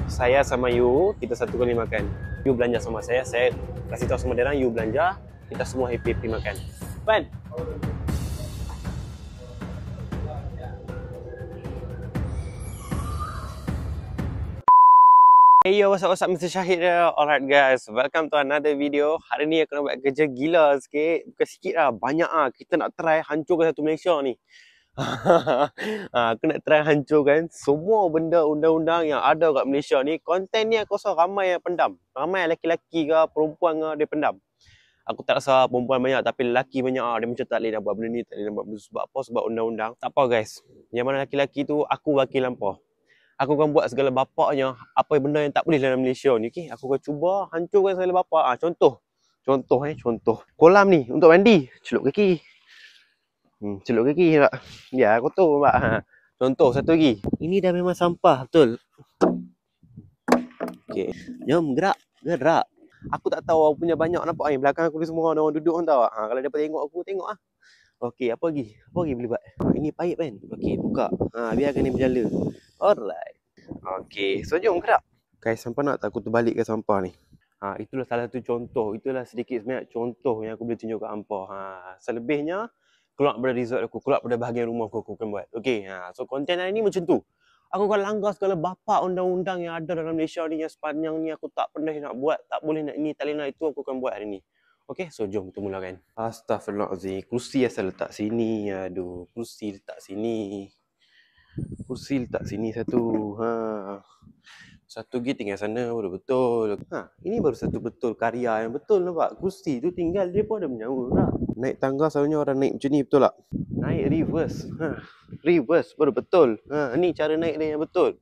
saya sama you, kita satu kali makan. You belanja sama saya kasih tahu sama dia orang, you belanja, kita semua happy-happy makan. Fun? Hey yo, what's up Mr. Syahid here. Alright guys, welcome to another video. Hari ni aku nak buat kerja gila sikit. Bukan sikit lah, banyak lah. Kita nak try hancurkan satu Malaysia ni. Aku nak try hancurkan semua benda undang-undang yang ada kat Malaysia ni. Konten ni aku rasa ramai yang pendam. Ramai lelaki ke, perempuan ke, dia pendam. Aku tak rasa perempuan banyak tapi lelaki banyak lah. Dia macam tak boleh nak buat benda ni, tak boleh nak buat benda. Sebab apa? Sebab undang-undang. Tak apa guys. Yang mana lelaki-lelaki tu, aku wakil lampau. Aku akan buat segala bapaknya apa benda yang tak boleh dalam Malaysia ni. Okay? Aku akan cuba hancurkan segala bapak. Contoh. Kolam ni untuk mandi. Celup kaki. Celup kaki tak? Ya, aku tahu pak. Contoh satu lagi. Ini dah memang sampah betul. Okey. Jom gerak. Aku tak tahu aku punya banyak nampak ni. Belakang aku ni semua orang duduk tahu. Kalau dapat tengok aku tengok ah. Okey, apa lagi? Apa lagi boleh buat? Ini paip kan? Okey, buka. Biarkan ni berjala. Alright. Okey, so jom gerak. Guys, sampai nak tak aku terbalikkan sampah ni. Itulah salah satu contoh. Itulah sedikit sebanyak contoh yang aku boleh tunjuk kat hampa. Selebihnya keluar pada resort aku, keluar pada bahagian rumah aku akan buat. Okey, so konten hari ni macam tu. Aku akan langgar segala bapa undang-undang yang ada dalam Malaysia ni yang sepanjang ni aku tak pernah nak buat, tak boleh nak ini, tak boleh nak itu, aku akan buat hari ni. Okey, so jom kita mulakan. Astaghfirullahalazim. Kursi asal letak sini. Aduh, kursi letak sini. Kursi letak sini satu. Satu lagi tinggal sana baru betul. Ini baru satu betul karya yang betul nampak. Kursi tu tinggal dia pun ada menyawa tak. Naik tangga selalunya orang naik macam ni betul tak? Naik reverse. Reverse baru betul. Ni cara naik dia yang betul.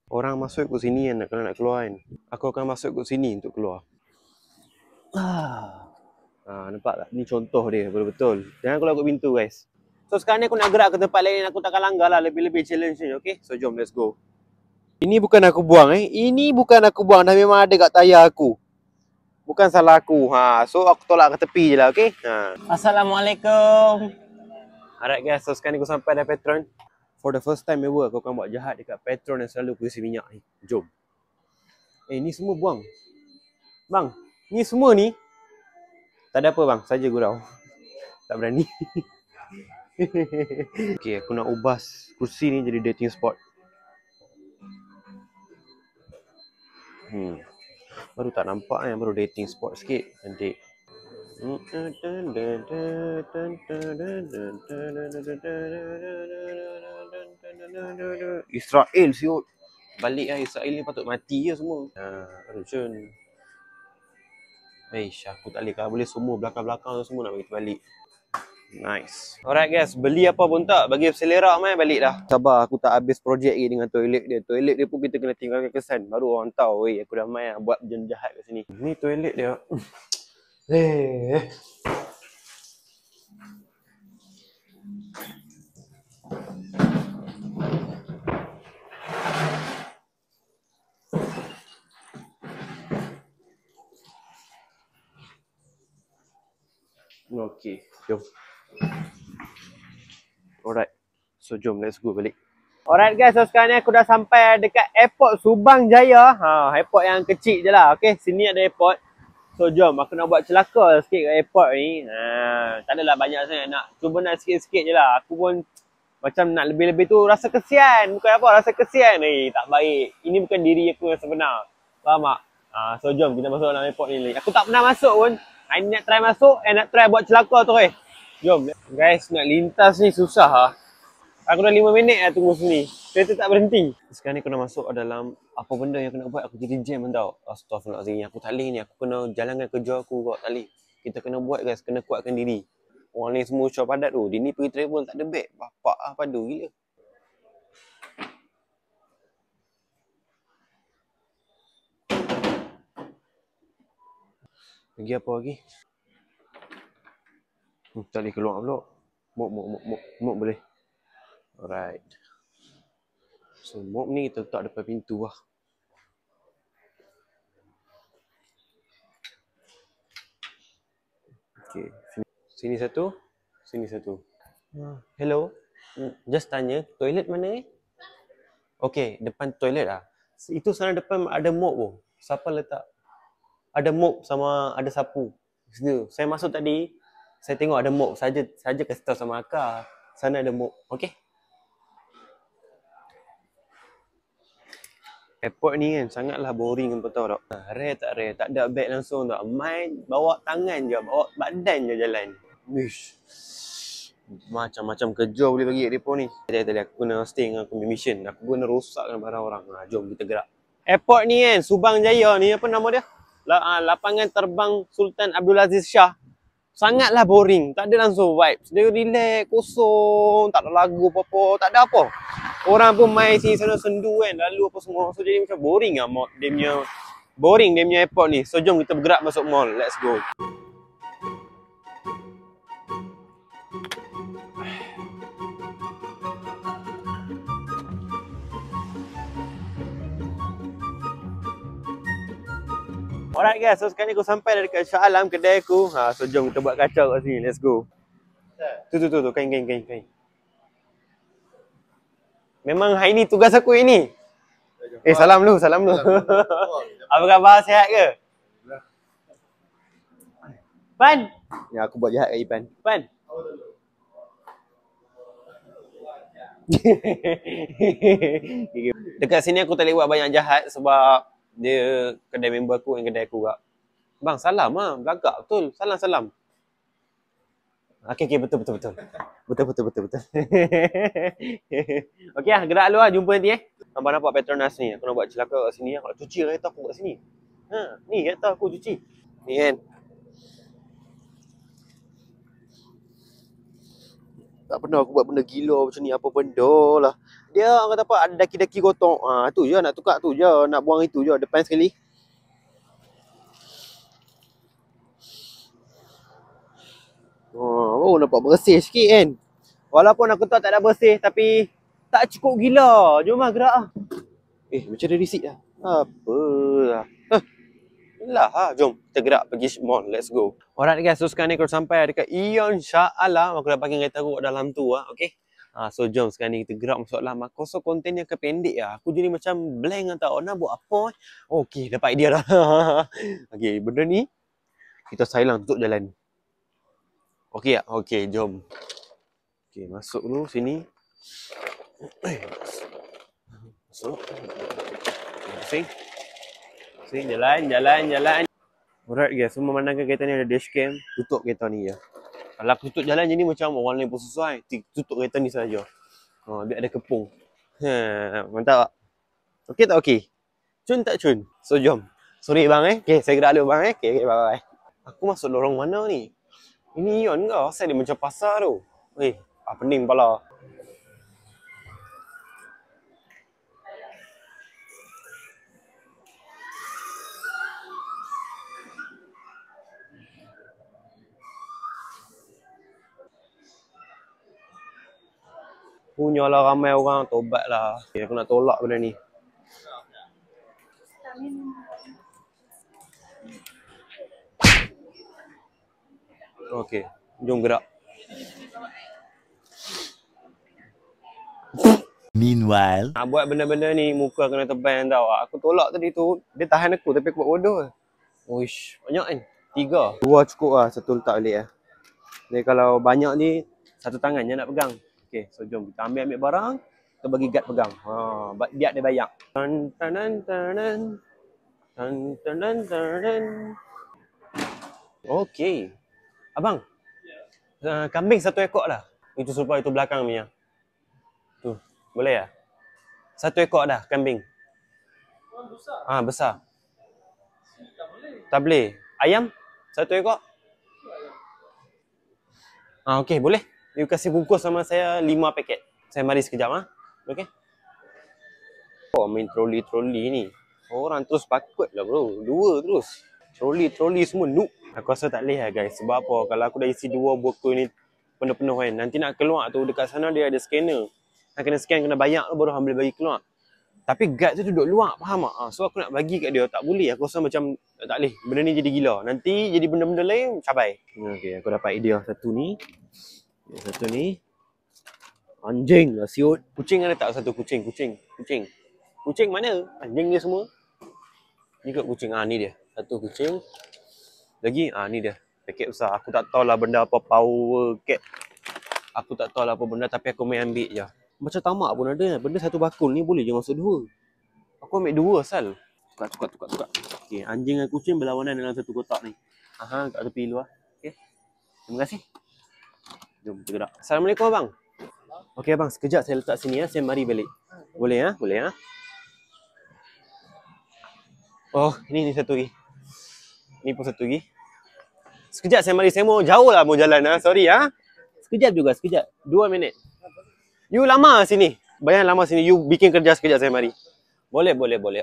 Orang masuk ke sini yang kalau nak keluar kan. Aku akan masuk ke sini untuk keluar. Nampak tak? Ni contoh dia baru betul. Jangan keluar kat pintu guys. So sekarang ni aku nak gerak ke tempat lain. Aku takkan langgar lah. Lebih-lebih challenge ni. Okay? So jom let's go. Ini bukan aku buang Ini bukan aku buang. Dah memang ada kat tayar aku. Bukan salah aku. So aku tolak ke tepi je lah. Okay? Assalamualaikum. Alright guys. So sekarang ni aku sampai dah Petron. For the first time ever aku akan buat jahat dekat Petron yang selalu aku isi minyak ni. Jom. Ni semua buang. Bang. Ni semua ni. Tak ada apa bang. Saja gurau. Tak berani. Okay, aku nak ubah kursi ni jadi dating spot. Baru tak nampak baru dating spot sikit. Cantik. Israel siut. Balik Israel ni patut mati je semua. Macam aku tak boleh. Kalau boleh semua belakang-belakang tu semua nak bagi balik. Nice. Alright guys, beli apa pun tak, bagi selera mai balik dah. Sabar, aku tak habis projek lagi dengan toilet dia. Toilet dia pun kita kena tinggalkan kesan. Baru orang tahu, aku dah mai buat benda jahat kat sini. Ni toilet dia. Okay, jom. Alright, so jom let's go balik. Alright guys, so sekarang ni aku dah sampai dekat airport Subang Jaya. Airport yang kecil je lah. Okay, sini ada airport. So jom, aku nak buat celaka sikit kat airport ni. Tak adalah banyak sangat nak. Cuba nak sikit-sikit je lah. Aku pun macam nak lebih-lebih tu rasa kesian. Bukan apa, rasa kesian. Tak baik. Ini bukan diri aku yang sebenar. Faham tak? So jom kita masuk dalam airport ni. Aku tak pernah masuk pun. I nak try masuk, nak try buat celaka tu Jom. Guys, nak lintas ni susah Aku dah 5 minit dah tunggu sini. Kereta tak berhenti. Sekarang ni aku nak masuk dalam apa benda yang aku nak buat. Aku jadi jam tau. Astaghfirullahaladzim. Aku tak boleh ni. Aku kena jalankan kerja aku kok. Tak boleh. Kita kena buat guys. Kena kuatkan diri. Orang ni semua ucap padat tu. Dia ni pergi travel tak ada beg. Bapak padu gila. Lagi apa lagi? Tak boleh keluar pula. Mop boleh. Alright. So mop ni kita letak depan pintu lah. Okay. Sini satu. Hello. Just tanya, toilet mana Okay, depan toilet lah. Itu sana depan ada mop pun. Siapa letak? Ada mop sama ada sapu. Situ. Saya masuk tadi, saya tengok ada mop. Saja kasih tahu sama akak. Sana ada mop. Okey? Airport ni kan sangatlah boring kau tahu tak? Rare tak rare, tak ada beg langsung tak. Main bawa tangan je, bawa badan je jalan. Wish. Macam-macam kerja boleh bagi kat depa ni. Tadi aku kena stay dengan aku punya mission. Aku kena rosakkan barang orang. Jom kita gerak. Airport ni kan, Subang Jaya ni, apa nama dia? Lapangan terbang Sultan Abdul Aziz Shah. Sangatlah boring. Tak ada langsung vibes. Dia relax, kosong, tak ada lagu apa-apa, tak ada apa. Orang pun main sini sana sendu kan, lalu apa semua. So jadi macam boring lah dia punya airport ni. So jom kita bergerak masuk mall. Let's go. Alright guys, so sekarang ni aku sampai dekat Shah Alam, kedai aku. So jom kita buat kacau kat sini. Let's go. Tu, kain. Memang hari ni tugas aku ini. Salam dulu. Apa khabar, sihat ke? Pan. Ya, aku buat jahat kat Ipan. Pan. Dekat sini aku tak boleh buat banyak jahat sebab dia kedai member aku dengan kedai aku juga. Bang, salam lah. Belagak betul. Salam. Okey, betul. Betul. Okey lah, gerak dulu lah. Jumpa nanti Abang nampak Petronas ni. Aku nak buat celaka kat sini. Aku nak cuci kereta aku kat sini. Ni kereta aku cuci. Ni kan. Tak pernah aku buat benda gila macam ni. Apa benda lah. Dia orang kata apa, ada daki-daki kotor. Tu je nak tukar tu je. Nak buang itu je. Depan sekali. Oh, nampak bersih sikit kan. Walaupun aku tahu tak ada bersih, tapi tak cukup gila. Jom lah gerak lah. Macam ada receipt lah. Apa lah. Jom kita gerak pergi mall. Let's go. Alright guys, so sekarang ni aku sampai dekat Ion Shah Alam. Aku dah parking kereta aku dalam tu lah. Okay. So jom sekarang ni kita gerak masuk dalam. Aku rasa konten yang kependek lah. Aku jadi macam blank atau nak buat apa. Okay, dapat idea dah. Okay, benda ni kita silent tutup jalan. Okay tak? Okay, jom. Okay, masuk dulu sini. Masuk. Sing, jalan. Alright guys, so memandangkan kereta ni ada dashcam. Tutup kereta ni je. Kalau aku tutup jalan je ni macam orang lain pun susah. Tutup kereta ni saja. Biar ada kepung. Mantap tak? Okey tak okey? Cun tak cun? So jom. Sorry bang Okay, saya gerak dulu bang Okay, bye-bye. Aku masuk lorong mana ni? Ini Ion ke? Asal dia macam pasar tu. Pening kepala. Punyalah ramai orang, tobatlah. Aku nak tolak benda ni. Okey, jom gerak. Meanwhile, Nak buat benda-benda ni, muka kena teban tau. Aku tolak tadi tu, dia tahan aku tapi aku buat bodoh. Uish, banyak kan? 3. 2 cukup lah, 1 letak balik lah. Jadi kalau banyak ni, 1 tangan je nak pegang. Okay, so jom kita ambil barang, kita bagi guard pegang. Biar dia bayang. Okay. Abang, kambing 1 ekor lah. Itu supaya itu belakang punya. Tu, boleh ya? 1 ekor dah kambing. Besar. Besar. Tak boleh. Ayam 1 ekor? Okey, boleh. You kasih bungkus sama saya 5 paket. Saya mari sekejap Okey. Main troli ni. Orang terus pakut lah bro. 2 terus. Troli semua noob. Aku rasa tak boleh lah guys. Sebab apa? Kalau aku dah isi 2 botol ni penuh-penuh kan. Nanti nak keluar tu dekat sana dia ada scanner. Nak kena scan, kena bayar baru ambil bagi keluar. Tapi guard tu duduk luar, faham tak? So aku nak bagi kat dia, tak boleh. Aku rasa macam tak boleh. Benda ni jadi gila. Nanti jadi benda-benda lain, cabai. Okey, aku dapat idea satu ni. Anjing lah siut. Kucing ada tak satu kucing? Kucing mana? Anjing dia semua. Ni kot kucing. Ni dia. Satu kucing. Lagi, ni dia. Paket besar. Aku tak tahulah benda apa power cat. Aku tak tahulah apa benda tapi aku main ambil je. Macam tamak pun ada. Benda satu bakul ni boleh je masuk 2. Aku ambil 2 asal. Tukar. Okey, anjing dan kucing berlawanan dalam satu kotak ni. Kat tepi luar. Okey. Terima kasih. Jom kita gerak. Assalamualaikum abang. Okey abang, sekejap saya letak sini ya. Saya mari balik. Boleh ya? Boleh ya? Oh, ini satu lagi. Ni pun satu lagi. Sekejap saya mari. Saya mau jauh lah mau jalan Sorry ya. Sekejap. 2 minit. You lama sini. Bayang lama sini. You bikin kerja sekejap saya mari. Boleh.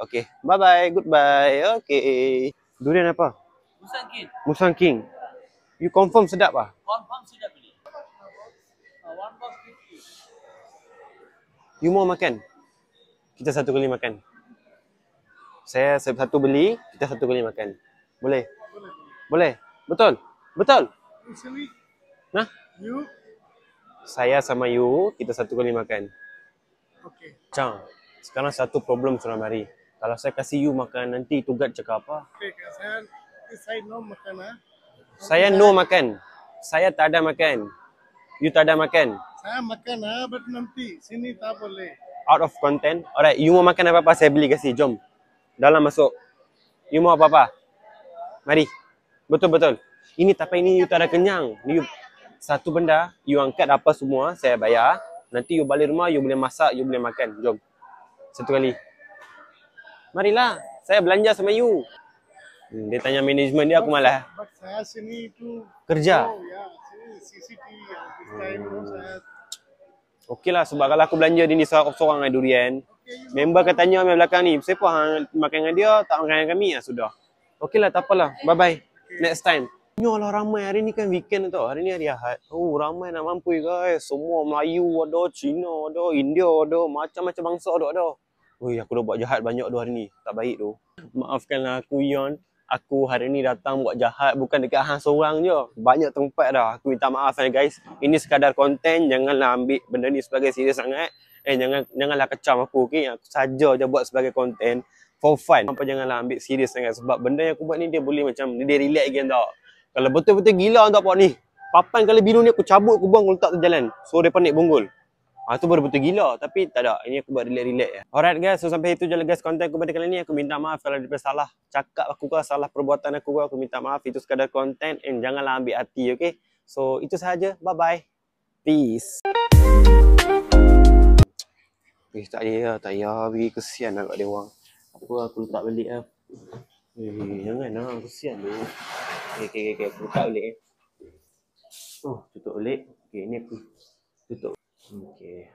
Okey. Bye-bye. Goodbye. Okey. Durian apa? Musang King. You confirm sedap ah? Confirm sedap beli. One box 50. You mau makan? Kita satu kali makan. Saya satu beli, kita satu kali makan. Boleh? Boleh. Betul? Actually, Nah? you Saya sama you, kita satu kali makan. okay? Cang, sekarang satu problem sudah mari. Kalau saya kasih you makan, nanti tugat cakap apa? Okay, saya no makan Saya no makan. Saya tak ada makan. You tak ada makan. Saya makan but nanti sini tak boleh. Out of content. Alright, you mau makan apa-apa, saya beli kasih. Jom. Dalam masuk. You mau apa-apa? Mari. Betul. Ini tapi ini you tak ada kenyang. You satu benda, you angkat apa semua, saya bayar. Nanti you balik rumah, you boleh masak, you boleh makan. Jom. Satu kali. Marilah. Saya belanja sama you. Dia tanya management dia, aku malah. But saya sini itu Kerja. Oh ya, sini CCTV ya. This time saya. Okey lah, sebab kalau aku belanja di ni seorang dengan durian. Member akan tanya di belakang ni, siapa hang makan dengan dia, tak makan dengan kami? Sudah. Okey lah, tak apalah. Bye-bye. Next time. Nyolah ramai. Hari ni kan weekend tau. Hari ni hari Ahad. Oh, ramai nak mampu guys. Semua Melayu ada, Cina ada, India ada. Macam-macam bangsa ada. Ui, aku dah buat jahat banyak tu hari ni. Tak baik tu. Maafkanlah aku, Yon. Aku hari ni datang buat jahat. Bukan dekat hang seorang je. Banyak tempat dah. Aku minta maaf guys. Ini sekadar konten. Janganlah ambil benda ni sebagai serius sangat. Janganlah kecam aku. Okay? Aku saja je buat sebagai konten. For fun. Apa janganlah ambil serius sangat. Sebab benda yang aku buat ni dia boleh macam. Dia relax again tau. Kalau betul-betul gila untuk buat ni. Papan kali biru ni aku cabut, aku buang, aku letak tu jalan. So dia panik bonggol. Tu baru betul gila. Tapi tak ada. Ini aku buat relax-relax je. Alright guys. So sampai itu je lah guys konten aku pada kali ni. Aku minta maaf kalau ada salah cakap aku ke, salah perbuatan aku ke. Aku minta maaf. Itu sekadar konten. And janganlah ambil hati. Okay. So itu sahaja. Bye-bye. Peace. Tak payah. Kesian lah kat dia orang. Aku letak balik lah. Jangan lah. Kesian tu. Okay. Aku letak balik. Tutup balik. Okay, ni aku tutup. Okay.